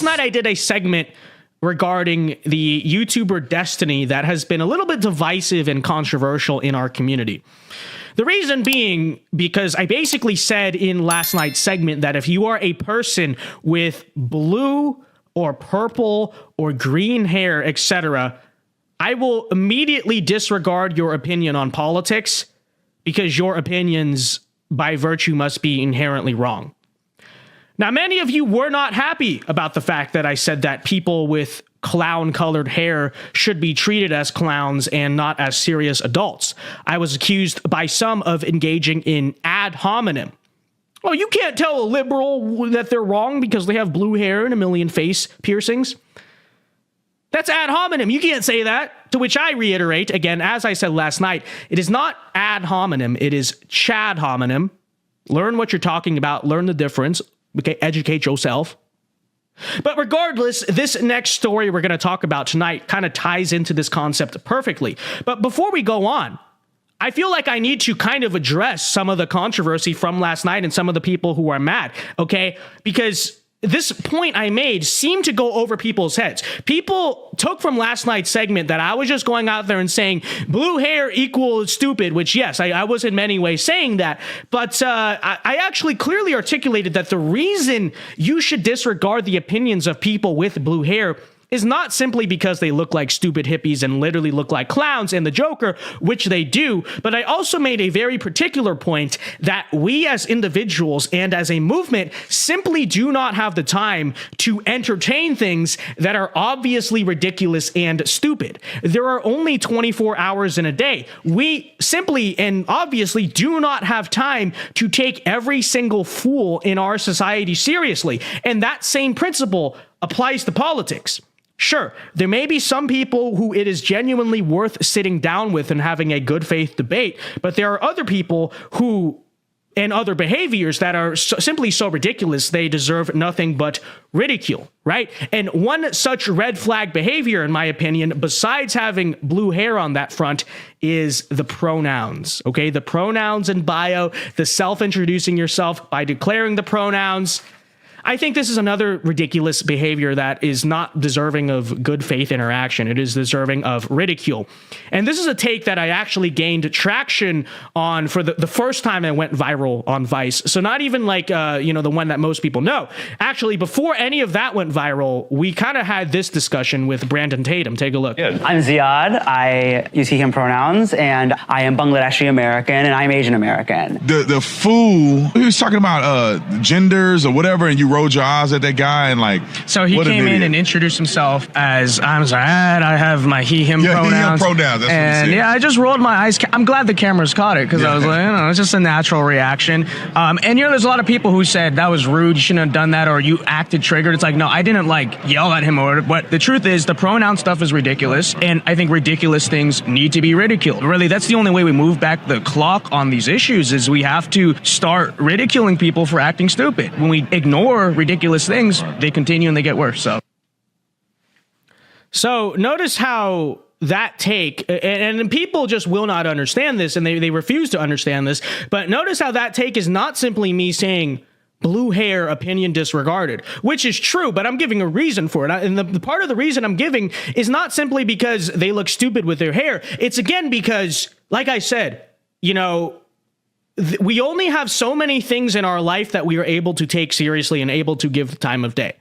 last night I did a segment regarding the YouTuber Destiny that has been a little bit divisive and controversial in our community. The reason being because I basically said in last night's segment that if you are a person with blue or purple or green hair, etc., I will immediately disregard your opinion on politics because your opinions by virtue must be inherently wrong. Now, many of you were not happy about the fact that I said that people with clown-colored hair should be treated as clowns and not as serious adults. I was accused by some of engaging in ad hominem. Oh, you can't tell a liberal that they're wrong because they have blue hair and a million face piercings. That's ad hominem. You can't say that. To which I reiterate, again, as I said last night, it is not ad hominem. It is chad hominem. Learn what you're talking about. Learn the difference. Okay, educate yourself. But regardless, this next story we're going to talk about tonight kind of ties into this concept perfectly. But before we go on, I feel like I need to kind of address some of the controversy from last night and some of the people who are mad, okay? Because this point I made seemed to go over people's heads. People took from last night's segment that I was just going out there and saying blue hair equals stupid, which yes, I was in many ways saying that. But I actually clearly articulated that the reason you should disregard the opinions of people with blue hair is not simply because they look like stupid hippies and literally look like clowns and the Joker, which they do, but I also made a very particular point that we as individuals and as a movement simply do not have the time to entertain things that are obviously ridiculous and stupid. There are only 24 hours in a day. We simply and obviously do not have time to take every single fool in our society seriously. And that same principle applies to politics. Sure, there may be some people who it is genuinely worth sitting down with and having a good faith debate, but there are other people who and other behaviors that are simply so ridiculous they deserve nothing but ridicule, right? And one such red flag behavior, in my opinion, besides having blue hair on that front, is the pronouns, okay? The pronouns in bio, the self-introducing yourself by declaring the pronouns. I think this is another ridiculous behavior that is not deserving of good faith interaction. It is deserving of ridicule. And this is a take that I actually gained traction on for the first time it went viral on Vice. So not even like, the one that most people know. Actually, before any of that went viral, we kind of had this discussion with Brandon Tatum. Take a look. I'm Ziad. I use he, him pronouns, and I am Bangladeshi American, and I'm Asian American. The fool, he was talking about genders or whatever, and you rolled your eyes at that guy and like. So he came in and introduced himself as I'm Ziad. I have my he, him pronouns. He, him pronouns. That's and what he said. I just rolled my eyes. I'm glad the cameras caught it because I was like, it's just a natural reaction. And there's a lot of people who said that was rude. You shouldn't have done that, or you acted triggered. It's like, no, I didn't yell at him or. But the truth is, the pronoun stuff is ridiculous, and I think ridiculous things need to be ridiculed. Really, that's the only way we move back the clock on these issues. Is we have to start ridiculing people for acting stupid. When we ignore ridiculous things, they continue and they get worse. So notice how that take, and people just will not understand this, and they refuse to understand this, but notice how that take is not simply me saying blue hair, opinion disregarded, which is true, but I'm giving a reason for it. And the part of the reason I'm giving is not simply because they look stupid with their hair. It's again because, like I said, we only have so many things in our life that we are able to take seriously and able to give the time of day.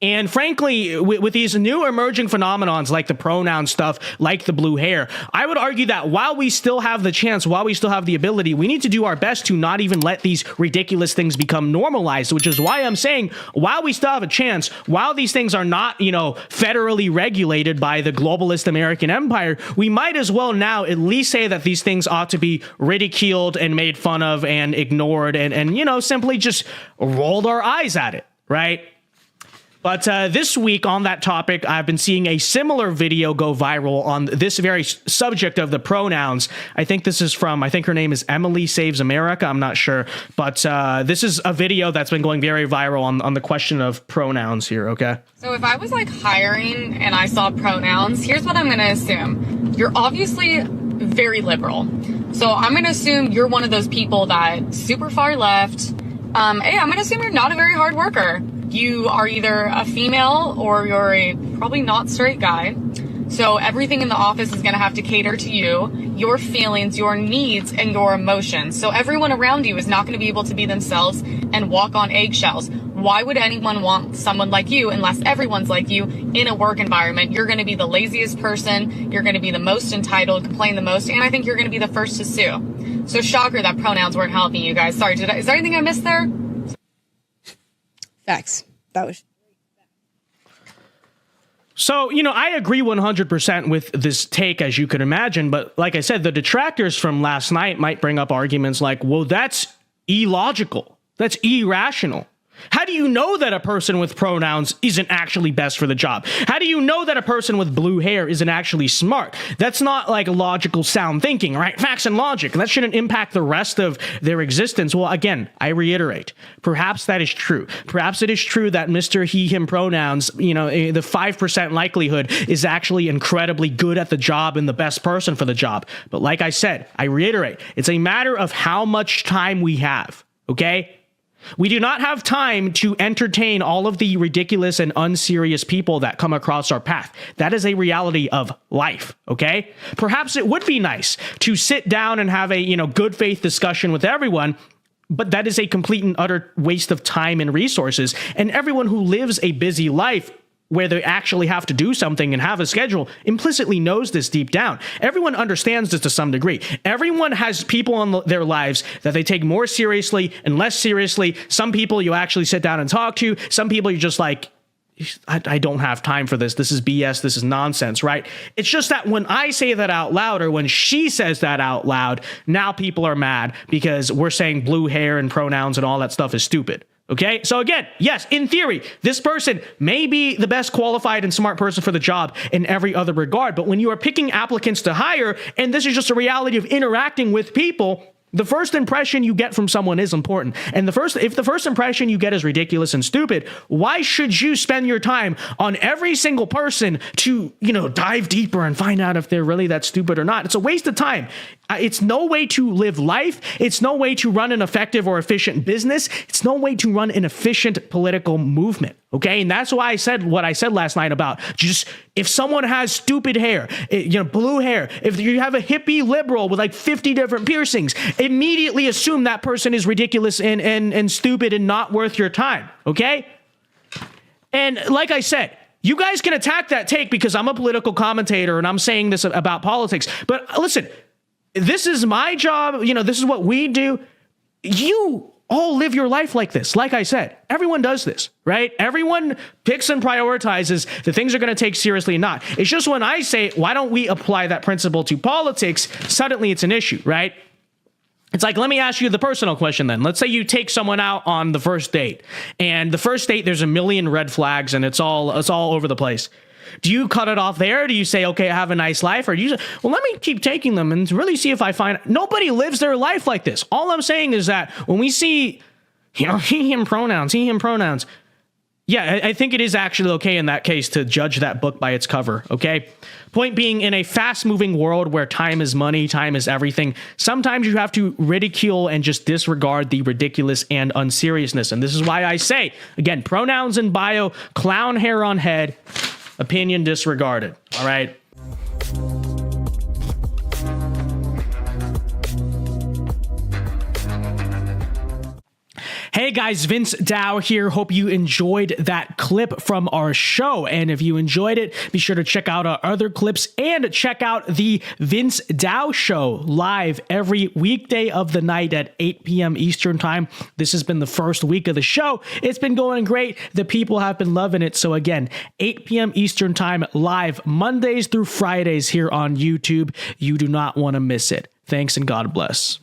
And frankly, with these new emerging phenomenons like the pronoun stuff, like the blue hair, I would argue that while we still have the chance, while we still have the ability, we need to do our best to not even let these ridiculous things become normalized, which is why I'm saying while we still have a chance, while these things are not, federally regulated by the globalist American empire, we might as well now at least say that these things ought to be ridiculed and made fun of and ignored and simply just rolled our eyes at it, right? But this week on that topic, I've been seeing a similar video go viral on this very subject of the pronouns. I think her name is Emily Saves America. I'm not sure. But this is a video that's been going very viral on the question of pronouns here, okay? So if I was hiring and I saw pronouns, here's what I'm going to assume. You're obviously very liberal. So I'm going to assume you're one of those people that super far left. Hey, I'm going to assume you're not a very hard worker. You are either a female or you're a probably not straight guy. So everything in the office is going to have to cater to you, your feelings, your needs, and your emotions. So everyone around you is not going to be able to be themselves and walk on eggshells. Why would anyone want someone like you unless everyone's like you in a work environment? You're going to be the laziest person. You're going to be the most entitled, complain the most, and I think you're going to be the first to sue. So shocker that pronouns weren't helping you guys. Sorry, is there anything I missed there? Facts. That was... So, I agree 100% with this take, as you could imagine. But like I said, the detractors from last night might bring up arguments like, well, that's illogical. That's irrational. How do you know that a person with pronouns isn't actually best for the job? How do you know that a person with blue hair isn't actually smart? That's not like logical, sound thinking, right? Facts and logic. And that shouldn't impact the rest of their existence. Well, again, I reiterate, perhaps that is true. Perhaps it is true that Mr. He, him pronouns, the 5% likelihood is actually incredibly good at the job and the best person for the job. But like I said, I reiterate, it's a matter of how much time we have, okay? We do not have time to entertain all of the ridiculous and unserious people that come across our path. That is a reality of life, okay? Perhaps it would be nice to sit down and have a, good faith discussion with everyone, but that is a complete and utter waste of time and resources. And everyone who lives a busy life where they actually have to do something and have a schedule implicitly knows this deep down. Everyone understands this to some degree. Everyone has people in their lives that they take more seriously and less seriously. Some people you actually sit down and talk to. Some people you're just like, I don't have time for this. This is BS. This is nonsense, right? It's just that when I say that out loud, or when she says that out loud, now people are mad because we're saying blue hair and pronouns and all that stuff is stupid. Okay, so again, yes, in theory, this person may be the best qualified and smart person for the job in every other regard. But when you are picking applicants to hire, and this is just a reality of interacting with people, the first impression you get from someone is important. And if the first impression you get is ridiculous and stupid, why should you spend your time on every single person to, dive deeper and find out if they're really that stupid or not? It's a waste of time. It's no way to live life. It's no way to run an effective or efficient business. It's no way to run an efficient political movement. Okay. And that's why I said what I said last night about just if someone has stupid hair, blue hair, if you have a hippie liberal with like 50 different piercings, immediately assume that person is ridiculous and stupid and not worth your time. Okay. And like I said, you guys can attack that take because I'm a political commentator and I'm saying this about politics. But listen, this is my job. This is what we do. You all live your life like this. Like I said, everyone does this, right? Everyone picks and prioritizes the things they're going to take seriously and not. It's just when I say, why don't we apply that principle to politics? Suddenly it's an issue, right? It's like, let me ask you the personal question then. Let's say you take someone out on the first date, and the first date, there's a million red flags and it's all over the place. Do you cut it off there? Do you say, okay, have a nice life? Or do you say, well, let me keep taking them and really see if I find... Nobody lives their life like this. All I'm saying is that when we see, he, him pronouns, yeah, I think it is actually okay in that case to judge that book by its cover, okay? Point being, in a fast-moving world where time is money, time is everything, sometimes you have to ridicule and just disregard the ridiculous and unseriousness. And this is why I say, again, pronouns in bio, clown hair on head, opinion disregarded. All right. Hey guys, Vince Dow here. Hope you enjoyed that clip from our show. And if you enjoyed it, be sure to check out our other clips and check out the Vince Dow Show live every weekday of the night at 8 p.m. Eastern Time. This has been the first week of the show. It's been going great. The people have been loving it. So again, 8 p.m. Eastern Time live Mondays through Fridays here on YouTube. You do not want to miss it. Thanks and God bless.